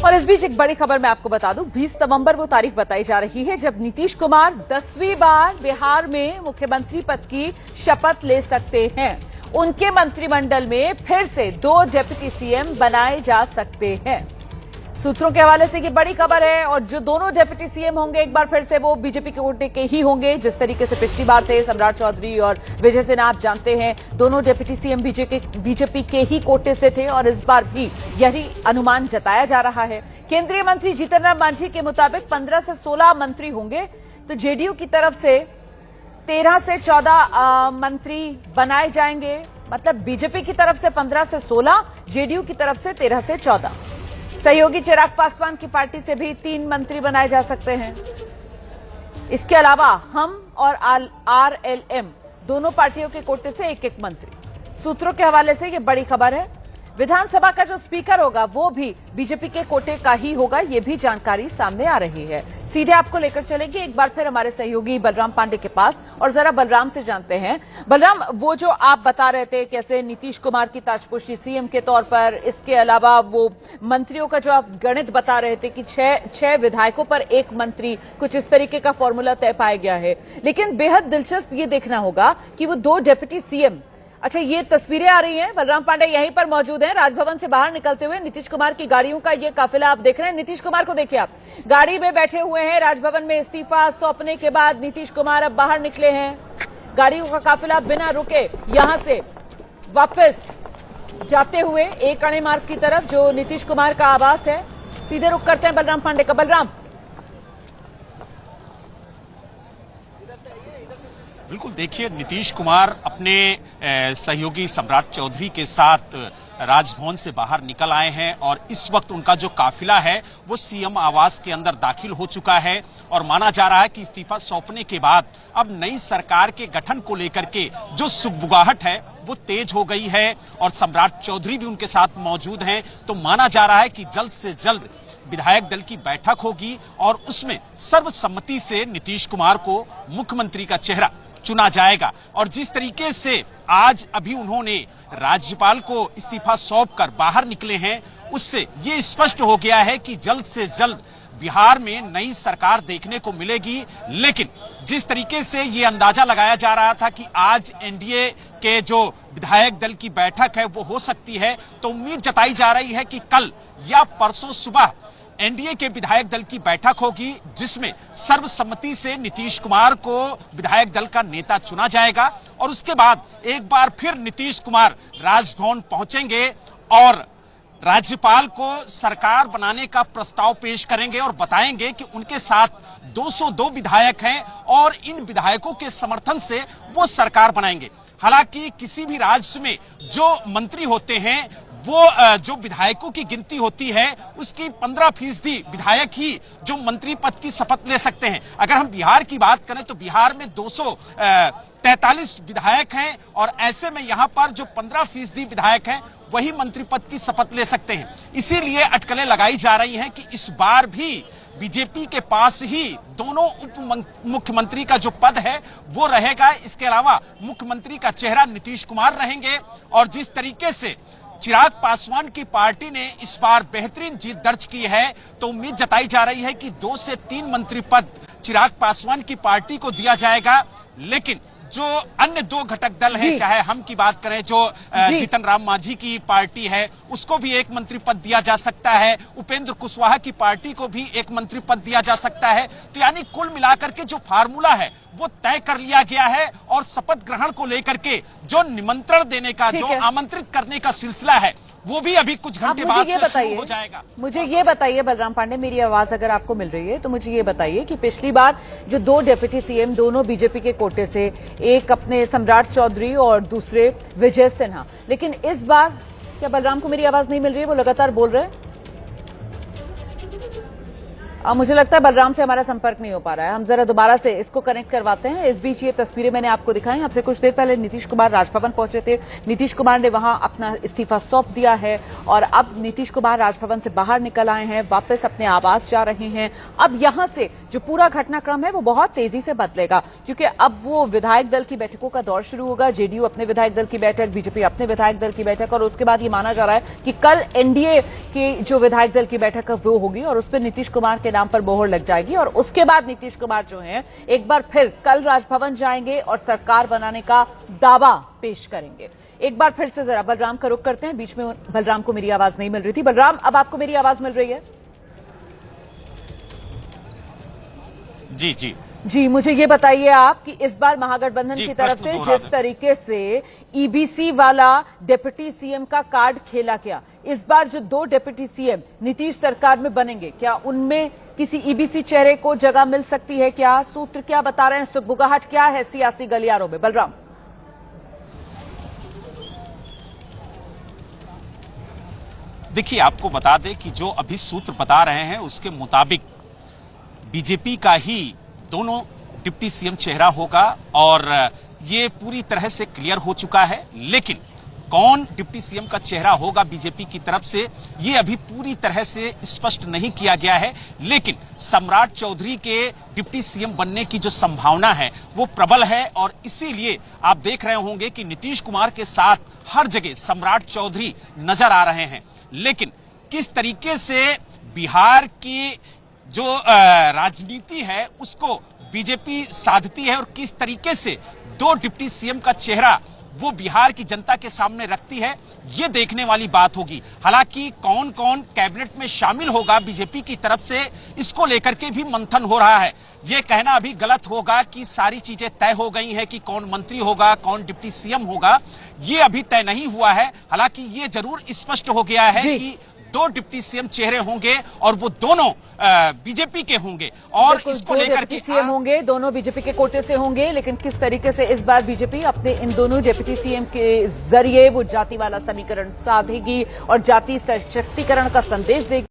और इस बीच एक बड़ी खबर मैं आपको बता दूं, 20 नवंबर वो तारीख बताई जा रही है जब नीतीश कुमार 10वीं बार बिहार में मुख्यमंत्री पद की शपथ ले सकते हैं। उनके मंत्रिमंडल में फिर से 2 डिप्टी सीएम बनाए जा सकते हैं। सूत्रों के हवाले से ये बड़ी खबर है और जो दोनों डिप्टी सीएम होंगे एक बार फिर से वो बीजेपी के कोटे के ही होंगे। जिस तरीके से पिछली बार थे सम्राट चौधरी और विजय सिन्हा, आप जानते हैं दोनों डिप्टी सीएम बीजेपी के ही कोटे से थे और इस बार भी यही अनुमान जताया जा रहा है। केंद्रीय मंत्री जीतन राम मांझी के मुताबिक 15 से 16 मंत्री होंगे, तो जेडीयू की तरफ से 13 से 14 मंत्री बनाए जाएंगे। मतलब बीजेपी की तरफ से 15 से 16, जेडीयू की तरफ से 13 से 14। सहयोगी चिराग पासवान की पार्टी से भी 3 मंत्री बनाए जा सकते हैं। इसके अलावा हम और आरएलएम दोनों पार्टियों के कोटे से एक एक मंत्री। सूत्रों के हवाले से यह बड़ी खबर है। विधानसभा का जो स्पीकर होगा वो भी बीजेपी के कोटे का ही होगा, ये भी जानकारी सामने आ रही है। सीधे आपको लेकर चलेंगे एक बार फिर हमारे सहयोगी बलराम पांडे के पास और जरा बलराम से जानते हैं। बलराम, वो जो आप बता रहे थे कैसे नीतीश कुमार की ताजपोशी सीएम के तौर पर, इसके अलावा वो मंत्रियों का जो आप गणित बता रहे थे कि 6 विधायकों पर 1 मंत्री, कुछ इस तरीके का फॉर्मूला तय पाया गया है। लेकिन बेहद दिलचस्प ये देखना होगा कि वो 2 डिप्टी सीएम, अच्छा ये तस्वीरें आ रही हैं, बलराम पांडे यहीं पर मौजूद हैं राजभवन से बाहर निकलते हुए। नीतीश कुमार की गाड़ियों का ये काफिला आप देख रहे हैं। नीतीश कुमार को देखिए, आप गाड़ी में बैठे हुए हैं। राजभवन में इस्तीफा सौंपने के बाद नीतीश कुमार अब बाहर निकले हैं। गाड़ियों का काफिला बिना रुके यहां से वापस जाते हुए एक अणे मार्ग की तरफ जो नीतीश कुमार का आवास है, सीधे रुख करते हैं बलराम पांडे का। बलराम, बिल्कुल, देखिए नीतीश कुमार अपने सहयोगी सम्राट चौधरी के साथ राजभवन से बाहर निकल आए हैं और इस वक्त उनका जो काफिला है वो सीएम आवास के अंदर दाखिल हो चुका है। और माना जा रहा है कि इस्तीफा सौंपने के बाद अब नई सरकार के गठन को लेकर के जो सुगबुगाहट है वो तेज हो गई है और सम्राट चौधरी भी उनके साथ मौजूद हैं। तो माना जा रहा है कि जल्द से जल्द विधायक दल की बैठक होगी और उसमें सर्वसम्मति से नीतीश कुमार को मुख्यमंत्री का चेहरा चुना जाएगा। और जिस तरीके से आज अभी उन्होंने राज्यपाल को इस्तीफा सौंपकर बाहर निकले हैं, उससे ये स्पष्ट हो गया है कि जल्द से जल्द बिहार में नई सरकार देखने को मिलेगी। लेकिन जिस तरीके से ये अंदाजा लगाया जा रहा था कि आज एनडीए के जो विधायक दल की बैठक है वो हो सकती है, तो उम्मीद जताई जा रही है कि कल या परसों सुबह एनडीए के विधायक दल की बैठक होगी जिसमें सर्वसम्मति से नीतीश कुमार को विधायक दल का नेता चुना जाएगा। और उसके बाद एक बार फिर नीतीश कुमार राजभवन पहुंचेंगे और राज्यपाल को सरकार बनाने का प्रस्ताव पेश करेंगे और बताएंगे कि उनके साथ 202 विधायक हैं और इन विधायकों के समर्थन से वो सरकार बनाएंगे। हालांकि किसी भी राज्य में जो मंत्री होते हैं वो जो विधायकों की गिनती होती है उसकी 15% विधायक ही जो मंत्री पद की शपथ ले सकते हैं। अगर हम बिहार की बात करें तो बिहार में 243 विधायक हैं और ऐसे में यहाँ पर जो 15% विधायक हैं वही मंत्री पद की शपथ ले सकते हैं। इसीलिए अटकलें लगाई जा रही हैं कि इस बार भी बीजेपी के पास ही दोनों उप मुख्यमंत्री का जो पद है वो रहेगा। इसके अलावा मुख्यमंत्री का चेहरा नीतीश कुमार रहेंगे। और जिस तरीके से चिराग पासवान की पार्टी ने इस बार बेहतरीन जीत दर्ज की है, तो उम्मीद जताई जा रही है कि 2 से 3 मंत्री पद चिराग पासवान की पार्टी को दिया जाएगा। लेकिन जो अन्य 2 घटक दल हैं, चाहे हम की बात करें जो जीतन राम मांझी की पार्टी है उसको भी 1 मंत्री पद दिया जा सकता है, उपेंद्र कुशवाहा की पार्टी को भी 1 मंत्री पद दिया जा सकता है। तो यानी कुल मिलाकर के जो फार्मूला है वो तय कर लिया गया है और शपथ ग्रहण को लेकर के जो निमंत्रण देने का, जो आमंत्रित करने का सिलसिला है वो भी अभी कुछ घंटे बाद से शुरू हो जाएगा। मुझे ये बताइए बलराम पांडे, मेरी आवाज अगर आपको मिल रही है तो मुझे ये बताइए कि पिछली बार जो 2 डिप्टी सीएम दोनों बीजेपी के कोटे से, एक अपने सम्राट चौधरी और दूसरे विजय सिन्हा, लेकिन इस बार क्या बलराम को मेरी आवाज नहीं मिल रही है? वो लगातार बोल रहे हैं। मुझे लगता है बलराम से हमारा संपर्क नहीं हो पा रहा है। हम जरा दोबारा से इसको कनेक्ट करवाते हैं। इस बीच ये तस्वीरें मैंने आपको दिखाई। आपसे कुछ देर पहले नीतीश कुमार राजभवन पहुंचे थे। नीतीश कुमार ने वहां अपना इस्तीफा सौंप दिया है और अब नीतीश कुमार राजभवन से बाहर निकल आए हैं, वापस अपने आवास जा रहे हैं। अब यहां से जो पूरा घटनाक्रम है वो बहुत तेजी से बदलेगा, क्योंकि अब वो विधायक दल की बैठकों का दौर शुरू होगा। जेडीयू अपने विधायक दल की बैठक, बीजेपी अपने विधायक दल की बैठक, और उसके बाद ये माना जा रहा है कि कल एनडीए की जो विधायक दल की बैठक है वो होगी और उस पर नीतीश कुमार के नाम पर मोहर लग जाएगी। और उसके बाद नीतीश कुमार जो हैं एक बार फिर कल राजभवन जाएंगे और सरकार बनाने का दावा पेश करेंगे। एक बार फिर से जरा बलराम का रुख करते हैं। बीच में बलराम को मेरी आवाज नहीं मिल रही थी। बलराम, अब आपको मेरी आवाज मिल रही है? जी जी जी, मुझे ये बताइए आप कि इस बार महागठबंधन की तरफ से जिस तरीके से ईबीसी वाला डिप्टी सीएम का कार्ड खेला गया, इस बार जो 2 डिप्टी सीएम नीतीश सरकार में बनेंगे, क्या उनमें किसी ईबीसी चेहरे को जगह मिल सकती है? क्या सूत्र क्या बता रहे हैं? सुगबुगाहट क्या है सियासी गलियारों में? बलराम, देखिए, आपको बता दें कि जो अभी सूत्र बता रहे हैं उसके मुताबिक बीजेपी का ही दोनों डिप्टी सीएम चेहरा होगा और ये पूरी तरह से क्लियर हो चुका है। लेकिन कौन डिप्टी सीएम का चेहरा होगा बीजेपी की तरफ से, ये अभी पूरी तरह से स्पष्ट नहीं किया गया है। लेकिन सम्राट चौधरी के डिप्टी सीएम बनने की जो संभावना है वो प्रबल है और इसीलिए आप देख रहे होंगे कि नीतीश कुमार के साथ हर जगह सम्राट चौधरी नजर आ रहे हैं। लेकिन किस तरीके से बिहार की जो राजनीति है उसको बीजेपी साधती है और किस तरीके से 2 डिप्टी सीएम का चेहरा वो बिहार की जनता के सामने रखती है, ये देखने वाली बात होगी। हालांकि कौन कौन कैबिनेट में शामिल होगा बीजेपी की तरफ से, इसको लेकर के भी मंथन हो रहा है। ये कहना अभी गलत होगा कि सारी चीजें तय हो गई हैं कि कौन मंत्री होगा, कौन डिप्टी सीएम होगा, ये अभी तय नहीं हुआ है। हालांकि ये जरूर स्पष्ट हो गया है कि 2 डिप्टी सीएम चेहरे होंगे और वो दोनों बीजेपी के होंगे और इसको लेकर के सीएम होंगे, दोनों बीजेपी के कोटे से होंगे। लेकिन किस तरीके से इस बार बीजेपी अपने इन दोनों डिप्टी सीएम के जरिए वो जाति वाला समीकरण साधेगी और जाति सशक्तिकरण का संदेश देगी।